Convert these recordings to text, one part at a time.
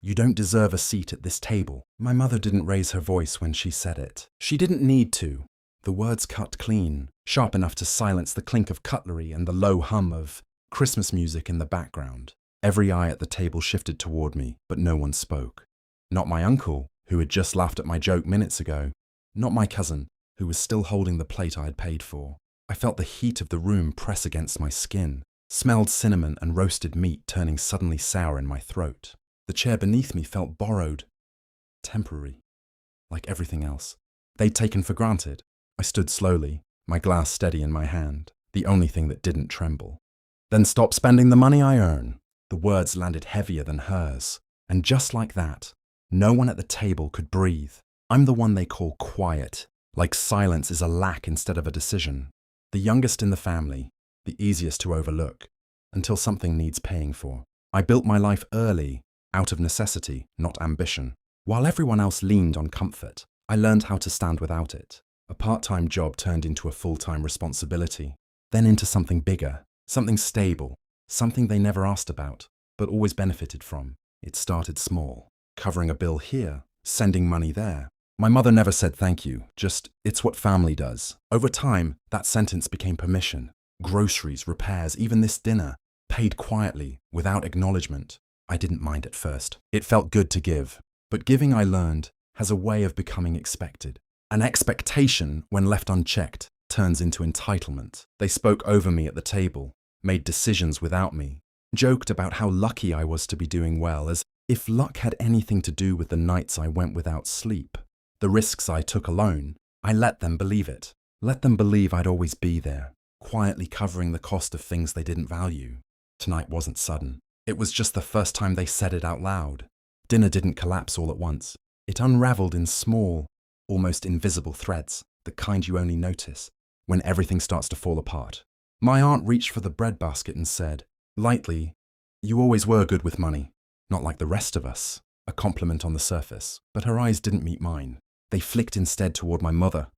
You don't deserve a seat at this table. My mother didn't raise her voice when she said it. She didn't need to. The words cut clean, sharp enough to silence the clink of cutlery and the low hum of Christmas music in the background. Every eye at the table shifted toward me, but no one spoke. Not my uncle, who had just laughed at my joke minutes ago. Not my cousin, who was still holding the plate I had paid for. I felt the heat of the room press against my skin, smelled cinnamon and roasted meat turning suddenly sour in my throat. The chair beneath me felt borrowed, temporary, like everything else. They'd taken for granted. I stood slowly, my glass steady in my hand, the only thing that didn't tremble. Then stop spending the money I earn. The words landed heavier than hers. And just like that, no one at the table could breathe. I'm the one they call quiet, like silence is a lack instead of a decision. The youngest in the family, the easiest to overlook, until something needs paying for. I built my life early, out of necessity, not ambition. While everyone else leaned on comfort, I learned how to stand without it. A part-time job turned into a full-time responsibility, then into something bigger, something stable, something they never asked about, but always benefited from. It started small, covering a bill here, sending money there. My mother never said thank you, just, it's what family does. Over time, that sentence became permission. Groceries, repairs, even this dinner, paid quietly, without acknowledgement. I didn't mind at first. It felt good to give. But giving, I learned, has a way of becoming expected. An expectation, when left unchecked, turns into entitlement. They spoke over me at the table, made decisions without me, joked about how lucky I was to be doing well, as if luck had anything to do with the nights I went without sleep. The risks I took alone. I let them believe it. Let them believe I'd always be there, quietly covering the cost of things they didn't value. Tonight wasn't sudden. It was just the first time they said it out loud. Dinner didn't collapse all at once. It unraveled in small, almost invisible threads, the kind you only notice when everything starts to fall apart. My aunt reached for the breadbasket and said, lightly, "You always were good with money, not like the rest of us." A compliment on the surface, but her eyes didn't meet mine. They flicked instead toward my mother,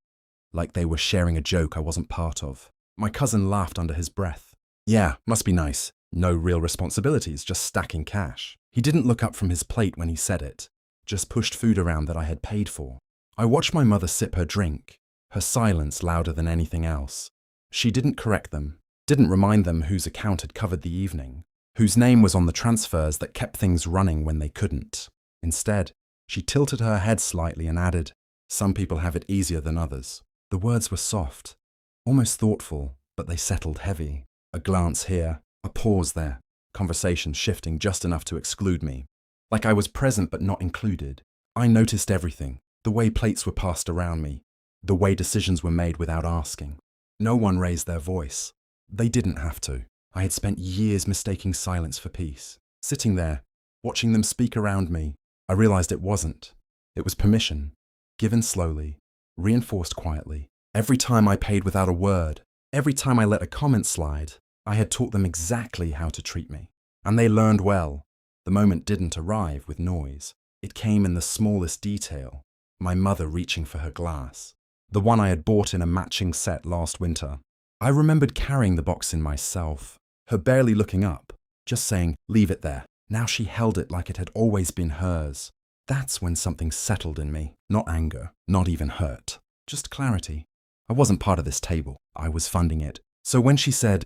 like they were sharing a joke I wasn't part of. My cousin laughed under his breath. Yeah, must be nice. No real responsibilities, just stacking cash. He didn't look up from his plate when he said it, just pushed food around that I had paid for. I watched my mother sip her drink, her silence louder than anything else. She didn't correct them, didn't remind them whose account had covered the evening, whose name was on the transfers that kept things running when they couldn't. Instead, she tilted her head slightly and added, "Some people have it easier than others." The words were soft, almost thoughtful, but they settled heavy. A glance here, a pause there, conversation shifting just enough to exclude me. Like I was present but not included. I noticed everything, the way plates were passed around me, the way decisions were made without asking. No one raised their voice. They didn't have to. I had spent years mistaking silence for peace. Sitting there, watching them speak around me, I realized it wasn't. It was permission, given slowly, reinforced quietly. Every time I paid without a word, every time I let a comment slide, I had taught them exactly how to treat me. And they learned well. The moment didn't arrive with noise. It came in the smallest detail. My mother reaching for her glass. The one I had bought in a matching set last winter. I remembered carrying the box in myself, her barely looking up, just saying, "Leave it there." Now she held it like it had always been hers. That's when something settled in me. Not anger, not even hurt, just clarity. I wasn't part of this table. I was funding it. So when she said,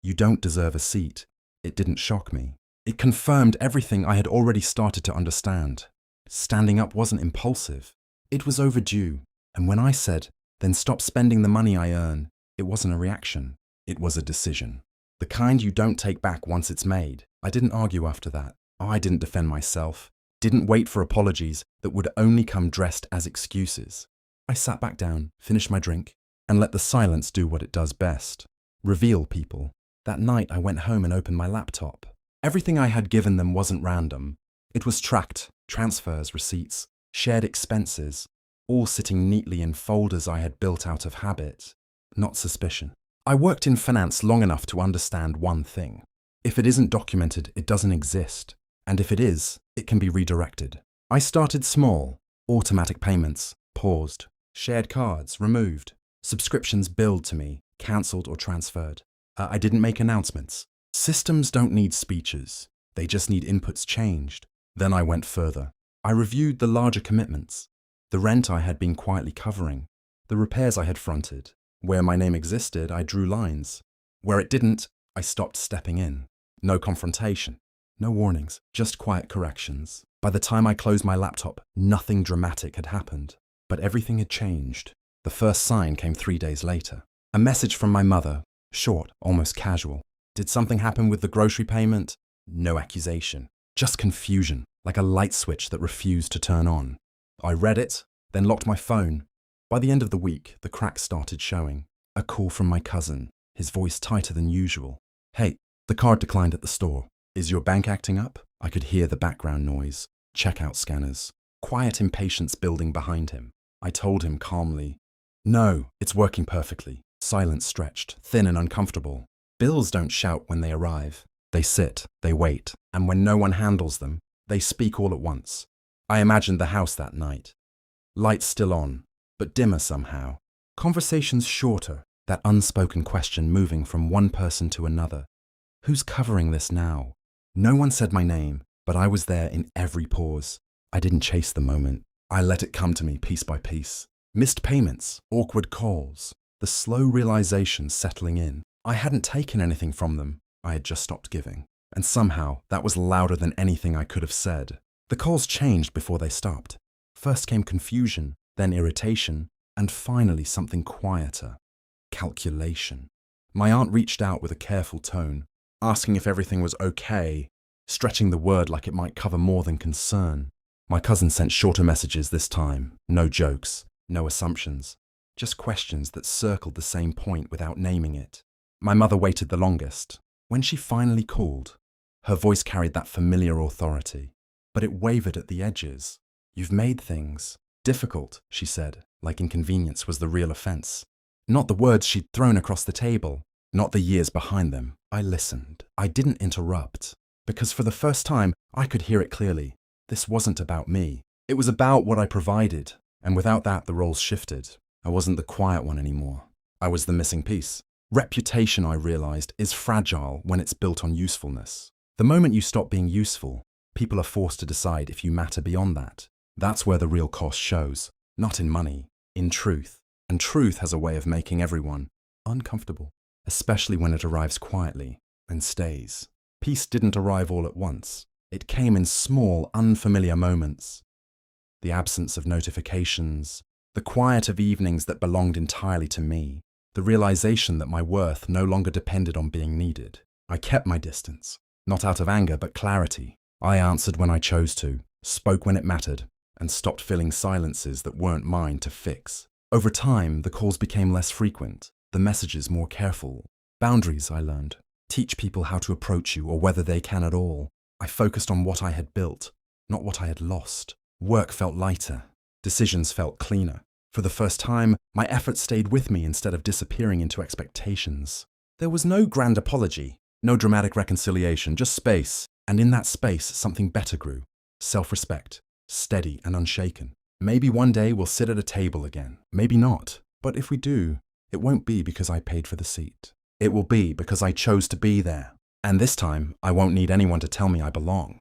"You don't deserve a seat," it didn't shock me. It confirmed everything I had already started to understand. Standing up wasn't impulsive. It was overdue. And when I said, "Then stop spending the money I earn," it wasn't a reaction. It was a decision. The kind you don't take back once it's made. I didn't argue after that. I didn't defend myself. Didn't wait for apologies that would only come dressed as excuses. I sat back down, finished my drink, and let the silence do what it does best. Reveal people. That night I went home and opened my laptop. Everything I had given them wasn't random. It was tracked, transfers, receipts, shared expenses, all sitting neatly in folders I had built out of habit, not suspicion. I worked in finance long enough to understand one thing. If it isn't documented, it doesn't exist. And if it is, it can be redirected. I started small. Automatic payments, paused. Shared cards, removed. Subscriptions billed to me, cancelled or transferred. I didn't make announcements. Systems don't need speeches. They just need inputs changed. Then I went further. I reviewed the larger commitments, the rent I had been quietly covering, the repairs I had fronted. Where my name existed, I drew lines. Where it didn't, I stopped stepping in. No confrontation, no warnings, just quiet corrections. By the time I closed my laptop, nothing dramatic had happened, but everything had changed. The first sign came 3 days later. A message from my mother, short, almost casual. Did something happen with the grocery payment? No accusation, just confusion, like a light switch that refused to turn on. I read it, then locked my phone. By the end of the week, the cracks started showing. A call from my cousin, his voice tighter than usual. Hey, the card declined at the store. Is your bank acting up? I could hear the background noise, checkout scanners, quiet impatience building behind him. I told him calmly, no, it's working perfectly. Silence stretched, thin and uncomfortable. Bills don't shout when they arrive. They sit, they wait, and when no one handles them, they speak all at once. I imagined the house that night. Lights still on, but dimmer somehow. Conversations shorter, that unspoken question moving from one person to another. Who's covering this now? No one said my name, but I was there in every pause. I didn't chase the moment. I let it come to me piece by piece. Missed payments, awkward calls, the slow realization settling in. I hadn't taken anything from them. I had just stopped giving. And somehow, that was louder than anything I could have said. The calls changed before they stopped. First came confusion, then irritation, and finally something quieter. Calculation. My aunt reached out with a careful tone, asking if everything was okay, stretching the word like it might cover more than concern. My cousin sent shorter messages this time, no jokes, no assumptions, just questions that circled the same point without naming it. My mother waited the longest. When she finally called, her voice carried that familiar authority, but it wavered at the edges. You've made things difficult, she said, like inconvenience was the real offense. Not the words she'd thrown across the table, not the years behind them. I listened. I didn't interrupt, because for the first time, I could hear it clearly. This wasn't about me. It was about what I provided, and without that, the roles shifted. I wasn't the quiet one anymore. I was the missing piece. Reputation, I realized, is fragile when it's built on usefulness. The moment you stop being useful, people are forced to decide if you matter beyond that. That's where the real cost shows, not in money, in truth. And truth has a way of making everyone uncomfortable, especially when it arrives quietly and stays. Peace didn't arrive all at once. It came in small, unfamiliar moments. The absence of notifications, the quiet of evenings that belonged entirely to me, the realization that my worth no longer depended on being needed. I kept my distance, not out of anger but clarity. I answered when I chose to, spoke when it mattered, and stopped filling silences that weren't mine to fix. Over time, the calls became less frequent, the messages more careful. Boundaries, I learned. Teach people how to approach you or whether they can at all. I focused on what I had built, not what I had lost. Work felt lighter. Decisions felt cleaner. For the first time, my efforts stayed with me instead of disappearing into expectations. There was no grand apology, no dramatic reconciliation, just space. And in that space, something better grew. Self-respect, steady and unshaken. Maybe one day we'll sit at a table again. Maybe not. But if we do, it won't be because I paid for the seat. It will be because I chose to be there. And this time, I won't need anyone to tell me I belong.